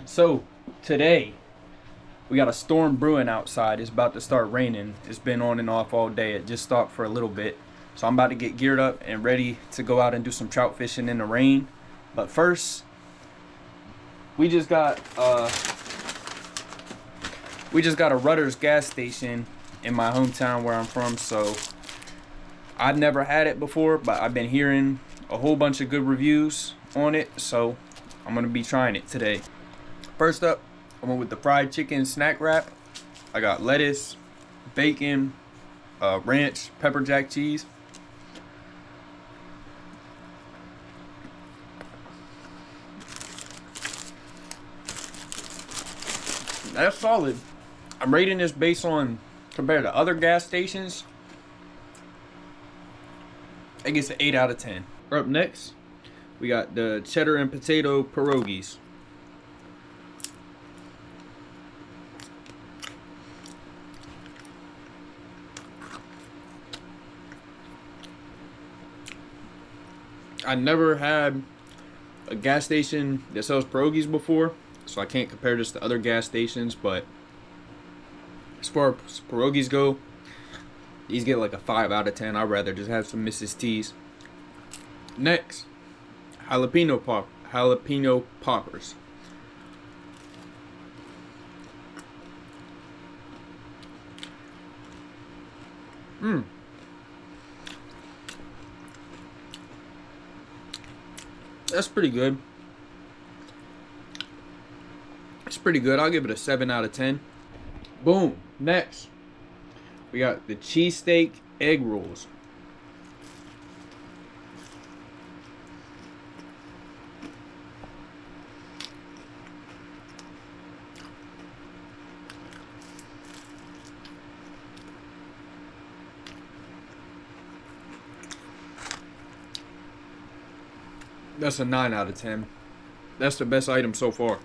So today we got a storm brewing outside. It's about to start raining. It's been on and off all day. It just stopped for a little bit. So I'm about to get geared up and ready to go out and do some trout fishing in the rain. But first, we just got a Rutter's gas station in my hometown where I'm from. So I've never had it before, but I've been hearing a whole bunch of good reviews on it. So I'm gonna be trying it today. First up, I went with the fried chicken snack wrap. I got lettuce, bacon, ranch, pepper jack cheese. That's solid. I'm rating this based on compared to other gas stations. I guess an 8 out of 10. Up next, we got the cheddar and potato pierogies. I never had a gas station that sells pierogies before, so I can't compare this to other gas stations, but as far as pierogies go, these get like a 5 out of 10. I'd rather just have some Mrs. T's. Next, jalapeno poppers. That's pretty good. It's pretty good. I'll give it a 7 out of 10. Boom. Next, we got the cheesesteak egg rolls. That's a 9 out of 10. That's the best item so far.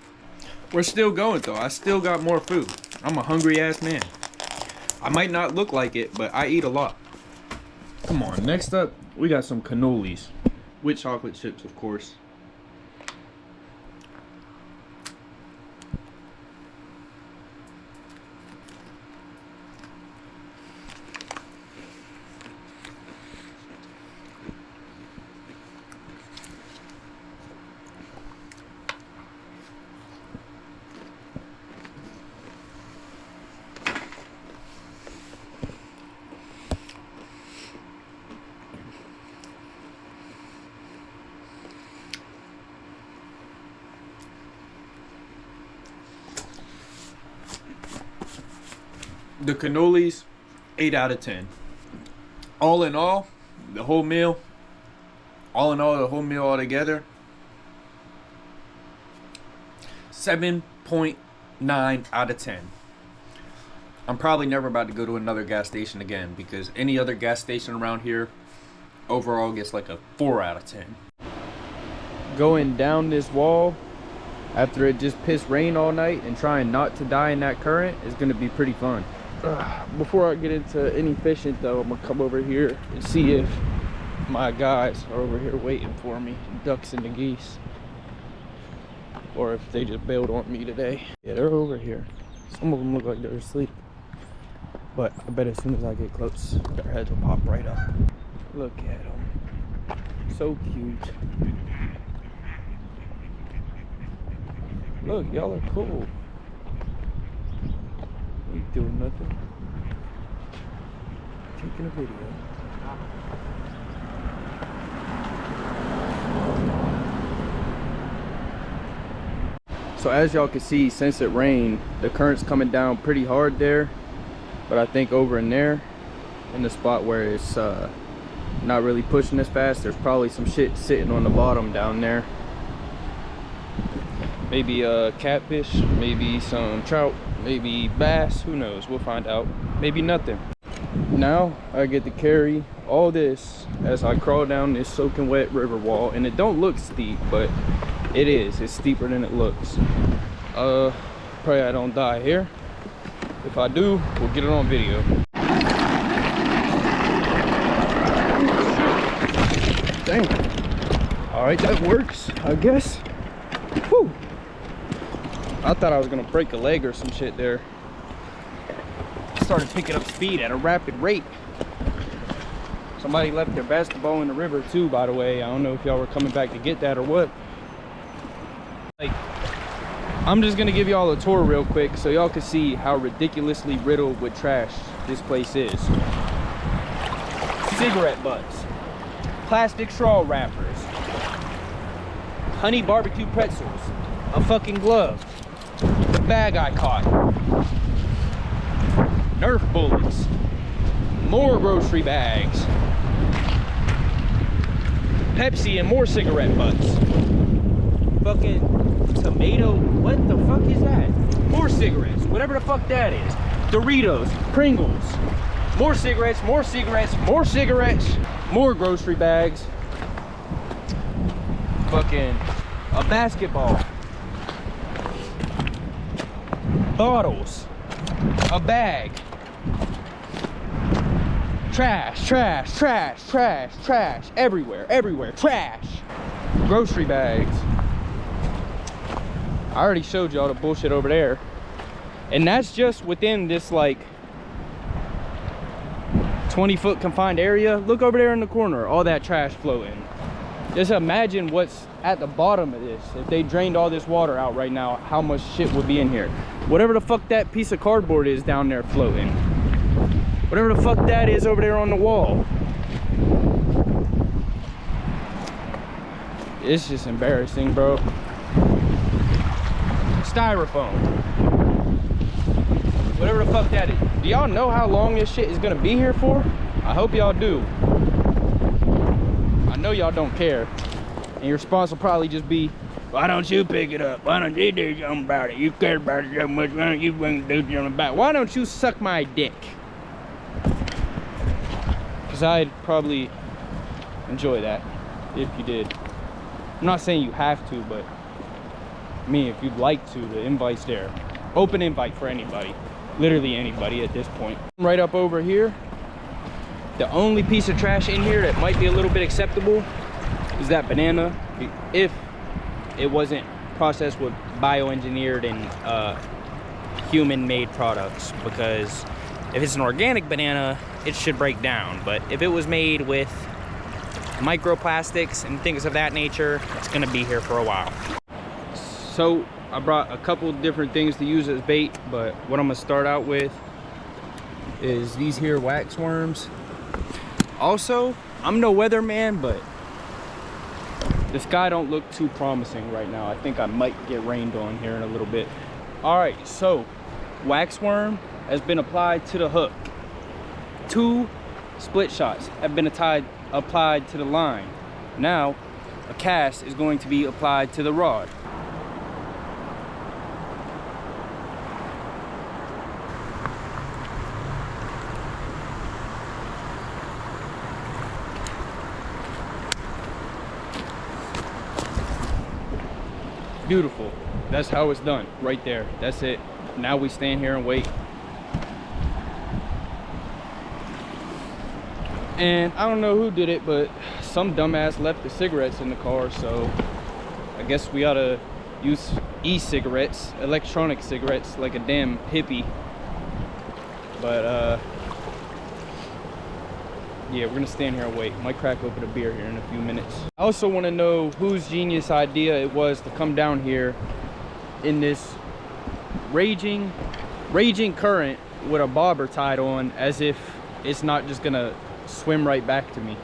We're still going though. I still got more food. I'm a hungry ass man. I might not look like it, but I eat a lot. Come on, next up, we got some cannolis. With chocolate chips, of course. The cannolis, 8 out of 10. All in all, the whole meal altogether, 7.9 out of 10. I'm probably never about to go to another gas station again because any other gas station around here overall gets like a 4 out of 10. Going down this wall after it just pissed rain all night and trying not to die in that current is going to be pretty fun. Before I get into any fishing though, I'm gonna come over here and see if my guys are over here waiting for me, ducks and the geese, or if they just bailed on me today. Yeah, they're over here. Some of them look like they're asleep, but I bet as soon as I get close, their heads will pop right up. Look at them, so cute. Look, y'all are cool. Ain't doing nothing. Taking a video. So as y'all can see, since it rained, the current's coming down pretty hard there. But I think over in there, in the spot where it's not really pushing as fast, there's probably some shit sitting on the bottom down there. Maybe catfish, maybe some trout, maybe bass, who knows, we'll find out. Maybe nothing. Now I get to carry all this as I crawl down this soaking wet river wall, and it don't look steep, but it is. It's steeper than it looks. Pray I don't die here. If I do, we'll get it on video. Dang. All right, that works, I guess. Whew. I thought I was gonna break a leg or some shit there. Started picking up speed at a rapid rate. Somebody left their basketball in the river too, by the way. I don't know if y'all were coming back to get that or what. Like, I'm just gonna give y'all a tour real quick so y'all can see how ridiculously riddled with trash this place is. Cigarette butts, plastic straw wrappers, honey barbecue pretzels, a fucking glove, the bag I caught, Nerf bullets, more grocery bags, Pepsi and more cigarette butts, fucking tomato, what the fuck is that? More cigarettes, whatever the fuck that is, Doritos, Pringles, more cigarettes, more cigarettes, more cigarettes, more grocery bags, fucking a basketball, bottles, a bag, trash, trash, trash, trash, trash, everywhere, everywhere, trash, grocery bags. I already showed y'all the bullshit over there, and that's just within this like 20-foot confined area. Look over there in the corner, all that trash floating. Just imagine what's at the bottom of this. If they drained all this water out right now, how much shit would be in here. Whatever the fuck that piece of cardboard is down there floating, whatever the fuck that is over there on the wall, it's just embarrassing, bro. Styrofoam, whatever the fuck that is. Do y'all know how long this shit is gonna be here for? I hope y'all do. I know y'all don't care, and your response will probably just be, why don't you pick it up? Why don't you do something about it? You care about it so much, why don't you do something about it? Why don't you suck my dick? Because I'd probably enjoy that if you did. I'm not saying you have to, but I mean, if you'd like to, the invite's there. Open invite for anybody. Literally anybody at this point. Right up over here, the only piece of trash in here that might be a little bit acceptable is that banana, if it wasn't processed with bioengineered and human-made products, because if it's an organic banana, it should break down. But if it was made with microplastics and things of that nature, it's gonna be here for a while. So I brought a couple different things to use as bait, but what I'm gonna start out with is these here wax worms. Also, I'm no weatherman, but the sky don't look too promising right now. I think I might get rained on here in a little bit. All right, so wax worm has been applied to the hook. 2 split shots have been applied to the line. Now, a cast is going to be applied to the rod. Beautiful. That's how it's done right there. That's it. Now we stand here and wait. And I don't know who did it, but some dumbass left the cigarettes in the car, so I guess we ought to use e-cigarettes, electronic cigarettes, like a damn hippie. But yeah, we're gonna stand here and wait. Might crack open a beer here in a few minutes. I also want to know whose genius idea it was to come down here in this raging current with a bobber tied on, as if it's not just gonna swim right back to me.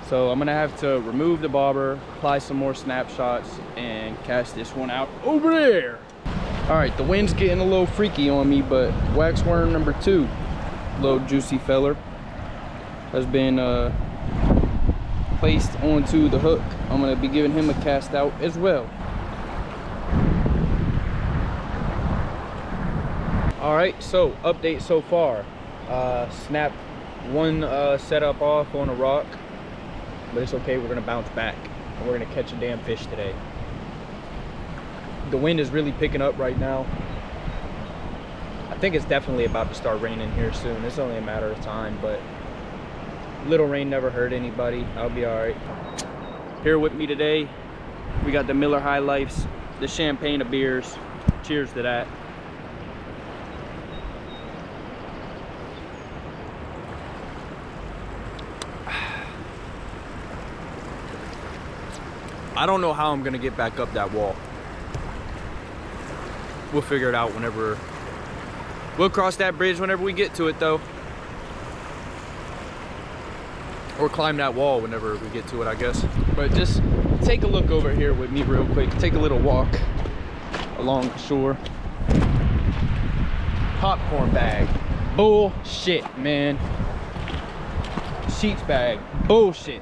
So I'm gonna have to remove the bobber, apply some more snapshots, and cast this one out over there. All right, the wind's getting a little freaky on me, but wax worm number 2, little juicy feller, has been placed onto the hook. I'm gonna be giving him a cast out as well. All right, so update so far. Snapped one setup off on a rock, but it's okay, we're gonna bounce back and we're gonna catch a damn fish today. The wind is really picking up right now. I think it's definitely about to start raining here soon. It's only a matter of time, but little rain never hurt anybody. I'll be all right. Here with me today, we got the Miller High Lifes, the champagne of beers. Cheers to that. I don't know how I'm gonna get back up that wall. We'll figure it out whenever. We'll cross that bridge whenever we get to it though. Or climb that wall whenever we get to it, I guess. But just take a look over here with me real quick. Take a little walk along the shore. Popcorn bag. Bullshit, man. Sheets bag. Bullshit.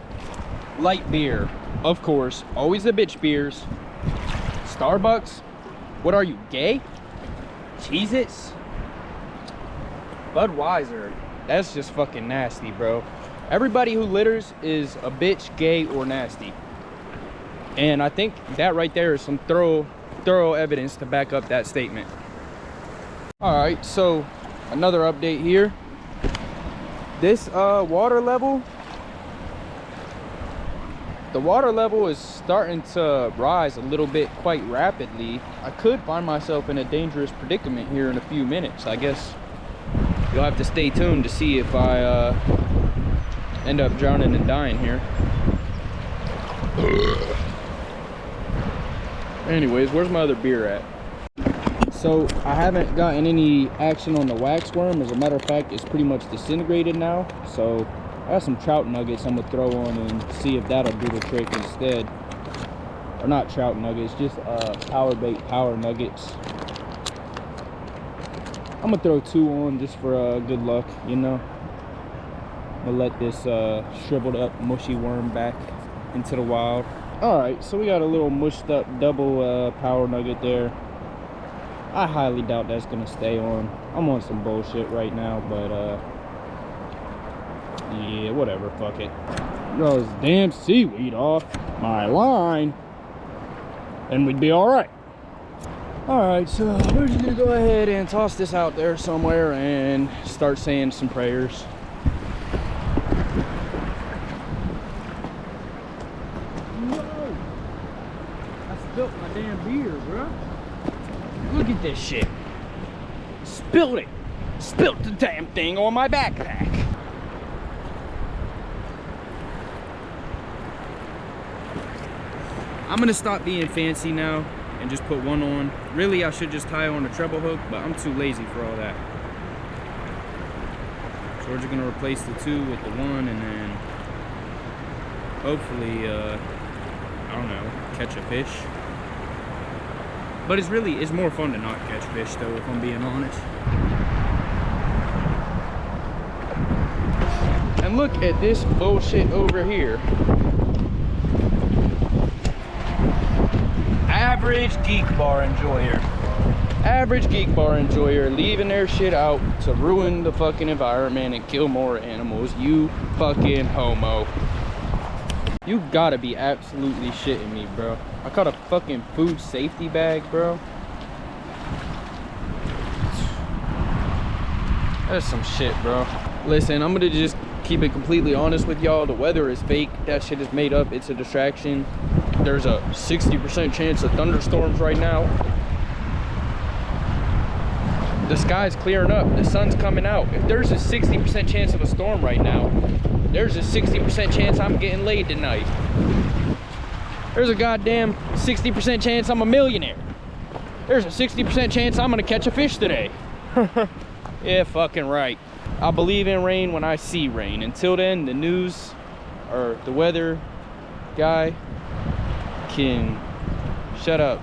Light beer. Of course. Always the bitch beers. Starbucks. What are you, gay? Cheez-Its? Budweiser. That's just fucking nasty, bro. Everybody who litters is a bitch, gay, or nasty. And I think that right there is some thorough evidence to back up that statement. Alright, so another update here. This water level, the water level is starting to rise a little bit quite rapidly. I could find myself in a dangerous predicament here in a few minutes. I guess you'll have to stay tuned to see if I end up drowning and dying here. Anyways, where's my other beer at? So I haven't gotten any action on the waxworm. As a matter of fact, it's pretty much disintegrated now. So I got some trout nuggets I'm gonna throw on and see if that'll do the trick instead. Or not trout nuggets, just power bait power nuggets. I'm gonna throw 2 on just for good luck, you know. I'm gonna let this shriveled up mushy worm back into the wild. All right, so we got a little mushed up double power nugget there. I highly doubt that's gonna stay on. I'm on some bullshit right now, but yeah, whatever, fuck it. Throw this damn seaweed off my line and we'd be all right. All right, so we're just gonna go ahead and toss this out there somewhere and start saying some prayers. No! I spilled my damn beer, bro. Look at this shit. Spilled it. Spilled the damn thing on my backpack. I'm gonna stop being fancy now and just put 1 on. Really, I should just tie on a treble hook, but I'm too lazy for all that. So we're just gonna replace the 2 with the 1 and then hopefully, I don't know, catch a fish. But it's more fun to not catch fish though, if I'm being honest. And look at this bullshit over here. Average geek bar enjoyer. Average geek bar enjoyer leaving their shit out to ruin the fucking environment and kill more animals. You fucking homo. You gotta be absolutely shitting me, bro. I caught a fucking food safety bag, bro. That's some shit, bro. Listen, I'm gonna just keep it completely honest with y'all. The weather is fake. That shit is made up. It's a distraction. There's a 60% chance of thunderstorms right now. The sky's clearing up. The sun's coming out. If there's a 60% chance of a storm right now, there's a 60% chance I'm getting laid tonight. There's a goddamn 60% chance I'm a millionaire. There's a 60% chance I'm gonna catch a fish today. Yeah, fucking right. I believe in rain when I see rain. Until then, the news or the weather guy can shut up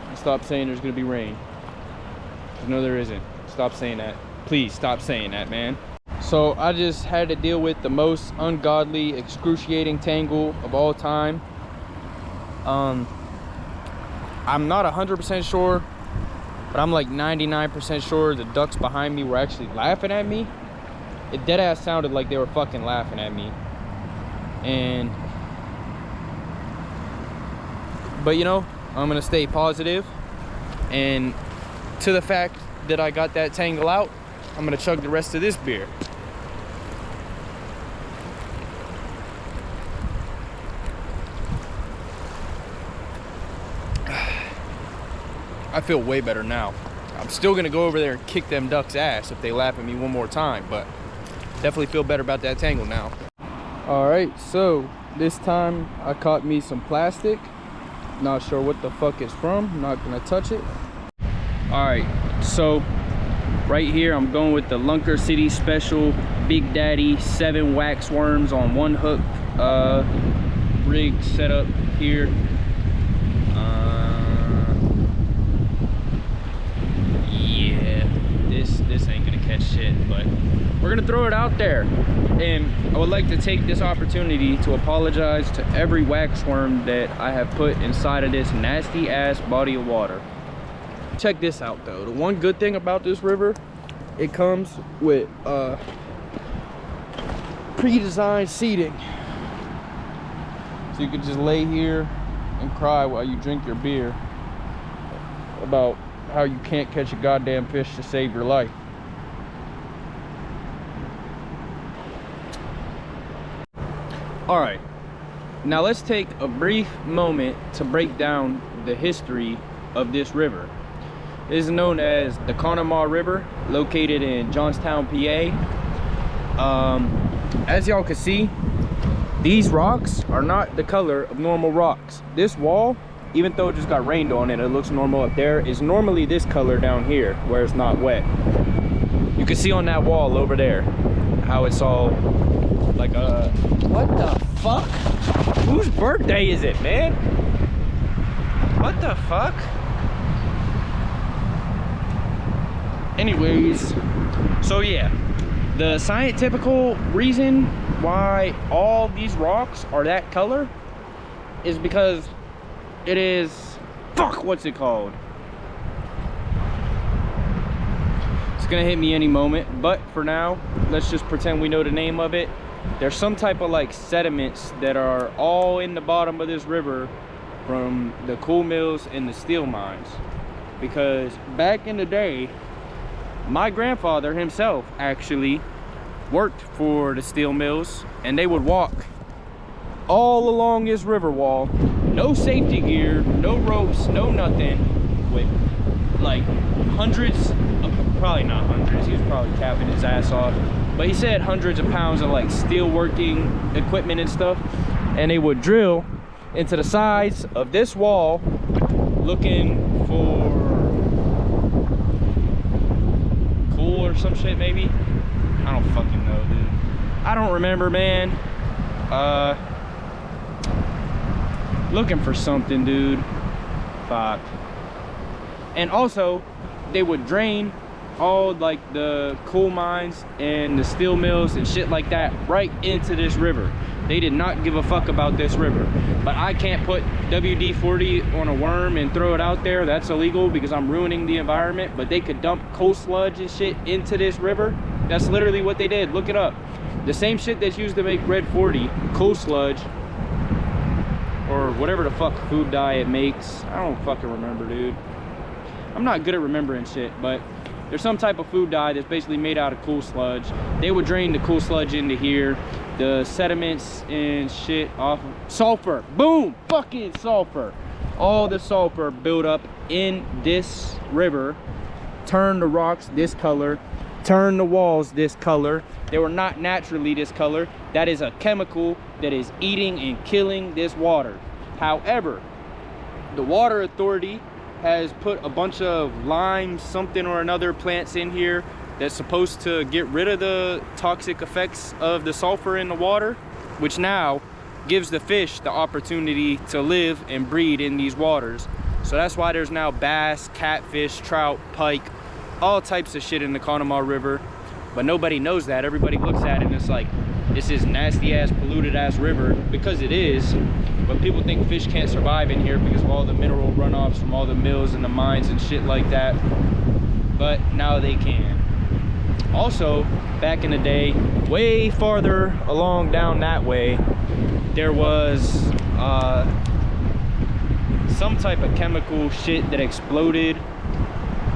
and stop saying there's gonna be rain. No, there isn't. Stop saying that. Please stop saying that, man. So I just had to deal with the most ungodly, excruciating tangle of all time. I'm not 100% sure, but I'm like 99% sure the ducks behind me were actually laughing at me. It deadass sounded like they were fucking laughing at me. But you know, I'm gonna stay positive, and to the fact that I got that tangle out, I'm gonna chug the rest of this beer. I feel way better now. I'm still gonna go over there and kick them ducks' ass if they laugh at me one more time, but definitely feel better about that tangle now. All right, so this time I caught me some plastic. Not sure what the fuck it's from, not gonna touch it. All right, so right here I'm going with the Lunker City Special Big Daddy 7 wax worms on 1 hook rig setup here. Yeah, this ain't gonna catch shit, but we're gonna throw it out there. And I would like to take this opportunity to apologize to every wax worm that I have put inside of this nasty ass body of water. Check this out though. The one good thing about this river, it comes with pre-designed seating. So you could just lay here and cry while you drink your beer about how you can't catch a goddamn fish to save your life. All right, now let's take a brief moment to break down the history of this river. It is known as the Conemaugh River, located in Johnstown, PA. As y'all can see, these rocks are not the color of normal rocks. This wall, even though it just got rained on and it looks normal up there, is normally this color down here where it's not wet. You can see on that wall over there how it's all like a... What the fuck? Whose birthday is it, man? What the fuck? Anyways, so yeah, the scientific reason why all these rocks are that color is because it is, fuck, what's it called? It's gonna hit me any moment, but for now, let's just pretend we know the name of it. There's some type of like sediments that are all in the bottom of this river from the coal mills and the steel mines. Because back in the day, my grandfather himself actually worked for the steel mills, and they would walk all along this river wall, no safety gear, no ropes, no nothing, with like hundreds of, probably not hundreds, he was probably capping his ass off, but he said hundreds of pounds of like steel working equipment and stuff, and they would drill into the sides of this wall looking for coal or some shit maybe. I don't fucking know, dude. I don't remember, man. Looking for something, dude. Fuck. And also, they would drain all like the coal mines and the steel mills and shit like that right into this river. They did not give a fuck about this river. But I can't put WD-40 on a worm and throw it out there. That's illegal because I'm ruining the environment. But they could dump coal sludge and shit into this river. That's literally what they did. Look it up. The same shit that's used to make Red 40, coal sludge, or whatever the fuck food dye it makes. I don't fucking remember, dude. I'm not good at remembering shit, but there's some type of food dye that's basically made out of coal sludge. They would drain the coal sludge into here. The sediments and shit off of sulfur. Boom! Fucking sulfur. All the sulfur built up in this river, turn the rocks this color, turn the walls this color. They were not naturally this color. That is a chemical that is eating and killing this water. However, the water authority has put a bunch of lime something or another plants in here that's supposed to get rid of the toxic effects of the sulfur in the water, which now gives the fish the opportunity to live and breed in these waters. So that's why there's now bass, catfish, trout, pike, all types of shit in the Conemaugh River. But nobody knows that. Everybody looks at it and it's like, this is nasty ass, polluted ass river, because it is. But people think fish can't survive in here because of all the mineral runoffs from all the mills and the mines and shit like that. But now they can. Also, back in the day, way farther along down that way, there was some type of chemical shit that exploded,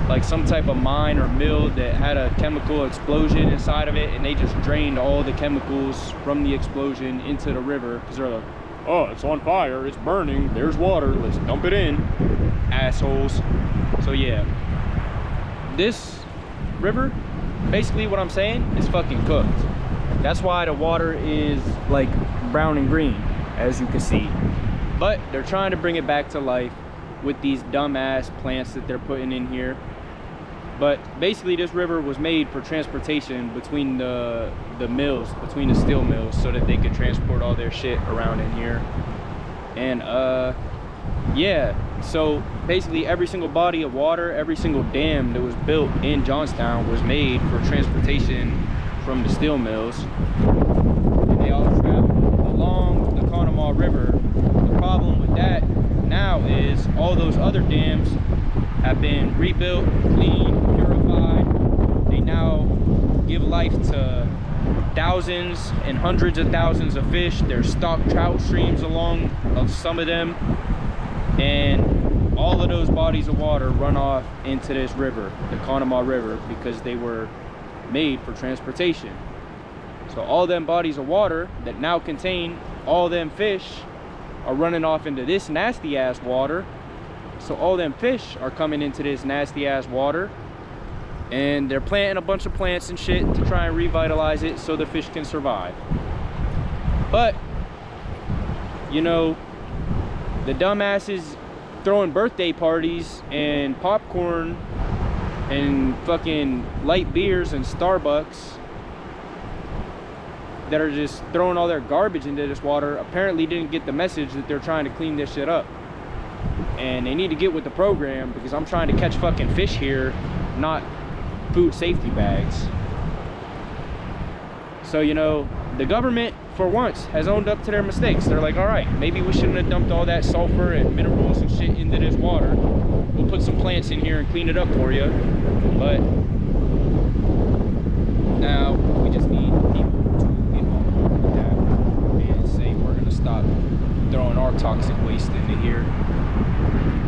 like some type of mine or mill that had a chemical explosion inside of it, and they just drained all the chemicals from the explosion into the river because they're like, oh, it's on fire, it's burning, there's water, let's dump it in. Ass assholes. So yeah, this river, basically what I'm saying, is fucking cooked. That's why the water is like brown and green, as you can see. But they're trying to bring it back to life with these dumbass plants that they're putting in here. But basically this river was made for transportation between the mills, between the steel mills, so that they could transport all their shit around in here. And yeah, so basically every single body of water, every single dam that was built in Johnstown was made for transportation from the steel mills. And they all travel along the Conemaugh River. The problem with that now is all those other dams have been rebuilt, cleaned, purified. They now give life to thousands and hundreds of thousands of fish. There's stock trout streams along of some of them, and all of those bodies of water run off into this river, the Conemaugh River, because they were made for transportation. So all them bodies of water that now contain all them fish are running off into this nasty ass water. So all them fish are coming into this nasty ass water, and they're planting a bunch of plants and shit to try and revitalize it so the fish can survive. But you know, the dumbasses throwing birthday parties and popcorn and fucking light beers and Starbucks that are just throwing all their garbage into this water apparently didn't get the message that they're trying to clean this shit up. And they need to get with the program, because I'm trying to catch fucking fish here, not food safety bags. So, you know, the government for once has owned up to their mistakes. They're like, all right, maybe we shouldn't have dumped all that sulfur and minerals and shit into this water. We'll put some plants in here and clean it up for you. But now we just need people to get on board with that and say we're gonna stop throwing our toxic waste into here.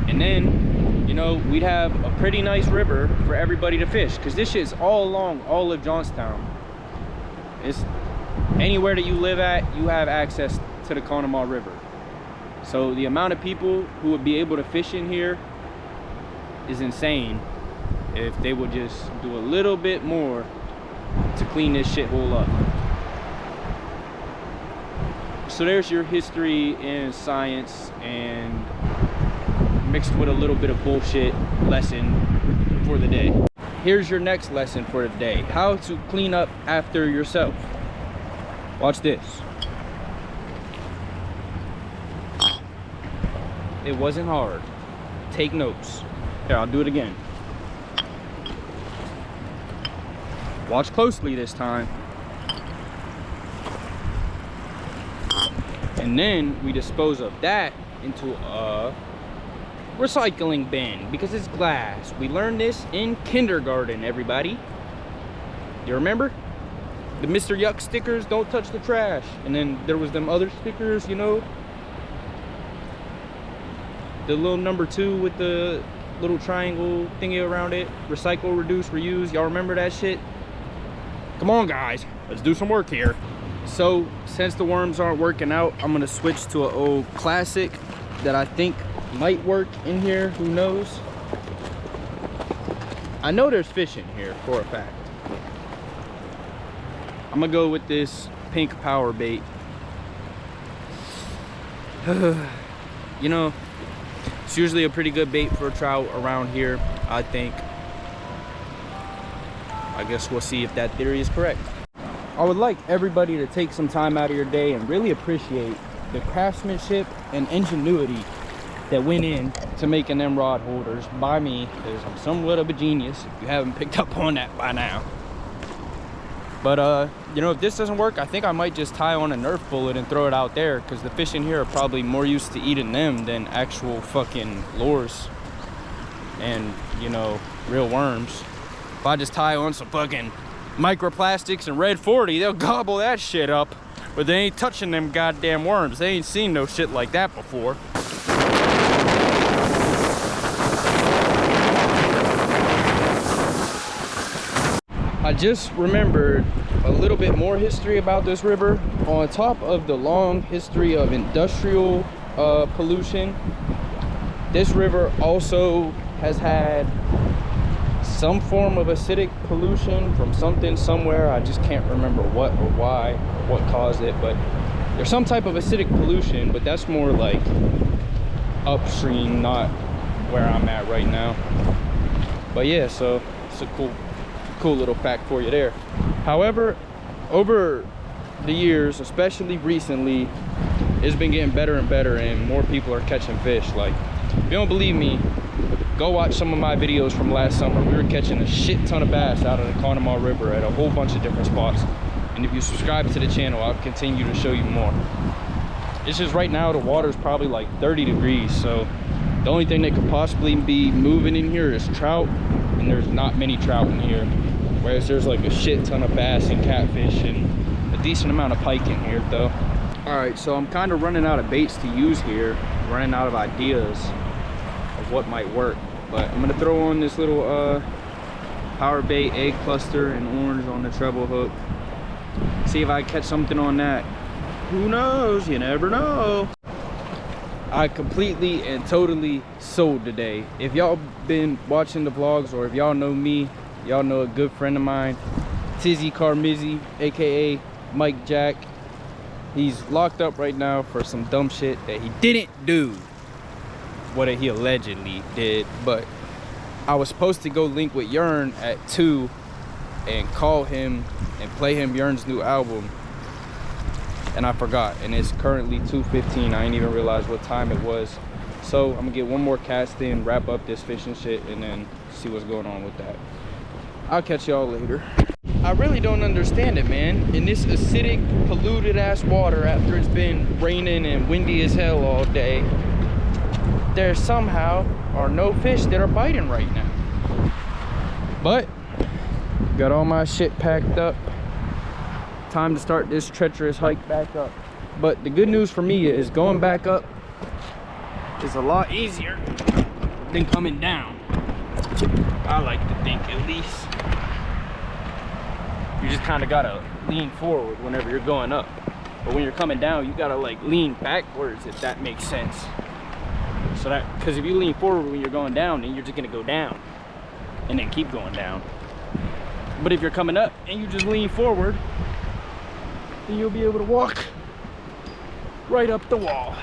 And then, you know, we'd have a pretty nice river for everybody to fish, because this shit's all along all of Johnstown. It's anywhere that you live at, you have access to the Conemaugh River. So the amount of people who would be able to fish in here is insane if they would just do a little bit more to clean this shithole up. So there's your history and science and mixed with a little bit of bullshit lesson for the day. Here's your next lesson for the day: how to clean up after yourself. Watch this. It wasn't hard. Take notes. Here, I'll do it again. Watch closely this time. And then we dispose of that into a recycling bin, because it's glass. We learned this in kindergarten, everybody. You remember? The Mr. Yuck stickers, don't touch the trash. And then there was them other stickers, you know, the little number 2 with the little triangle thingy around it. Recycle, reduce, reuse. Y'all remember that shit? Come on, guys, let's do some work here. So since the worms aren't working out, I'm gonna switch to an old classic that I think might work in here. Who knows? I know there's fish in here for a fact. I'm gonna go with this pink power bait. You know, it's usually a pretty good bait for a trout around here, I think. I guess we'll see if that theory is correct. I would like everybody to take some time out of your day and really appreciate the craftsmanship and ingenuity that went in to making them rod holders by me, because I'm somewhat of a genius if you haven't picked up on that by now. But you know, if this doesn't work, I think I might just tie on a Nerf bullet and throw it out there, because the fish in here are probably more used to eating them than actual fucking lures and, you know, real worms. If I just tie on some fucking microplastics and red 40, they'll gobble that shit up, but they ain't touching them goddamn worms. They ain't seen no shit like that before. I just remembered a little bit more history about this river. On top of the long history of industrial pollution, This river also has had some form of acidic pollution from something somewhere. I just can't remember what or why or what caused it, but there's some type of acidic pollution, but that's more like upstream, not where I'm at right now. But yeah, so it's a cool little fact for you there. However, over the years, especially recently, it's been getting better and better, and more people are catching fish. Like, if you don't believe me, go watch some of my videos from last summer. We were catching a shit ton of bass out of the Conemaugh River at a whole bunch of different spots. And if you subscribe to the channel, I'll continue to show you more. It's just right now the water's probably like 30 degrees, so the only thing that could possibly be moving in here is trout, and there's not many trout in here. Whereas there's like a shit ton of bass and catfish and a decent amount of pike in here though. All right, so I'm kind of running out of baits to use here, running out of ideas of what might work. But I'm gonna throw on this little power bait egg cluster and orange on the treble hook. See if I catch something on that. Who knows? You never know. I completely and totally sold today. If y'all been watching the vlogs, or if y'all know me, y'all know a good friend of mine, Tizzy Carmizzi, aka Mike Jack. He's locked up right now for some dumb shit that he didn't do. What he allegedly did. But I was supposed to go link with Yearn at 2 and call him and play him Yearn's new album, and I forgot, and it's currently 2:15. I didn't even realize what time it was. So I'm gonna get one more cast in, wrap up this fishing shit, and then see what's going on with that. I'll catch y'all later. I really don't understand it, man. In this acidic, polluted ass water, after it's been raining and windy as hell all day, there somehow are no fish that are biting right now. But got all my shit packed up. Time to start this treacherous hike back up. But the good news for me is going back up is a lot easier than coming down. I like to think, at least. You just kind of gotta lean forward whenever you're going up. But when you're coming down, you gotta like lean backwards, if that makes sense. So that, because if you lean forward when you're going down, then you're just gonna go down and then keep going down. But if you're coming up and you just lean forward, then you'll be able to walk right up the wall.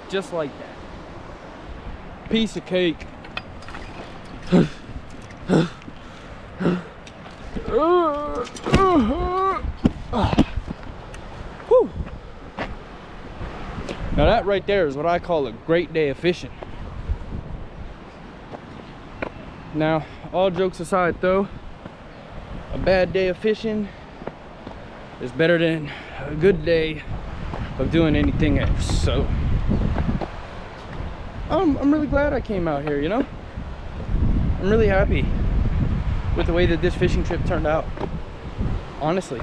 Just like that. Piece of cake. Whew. Now that right there is what I call a great day of fishing. Now, all jokes aside though, a bad day of fishing is better than a good day of doing anything else. So I'm really glad I came out here, you know? I'm really happy with the way that this fishing trip turned out, honestly.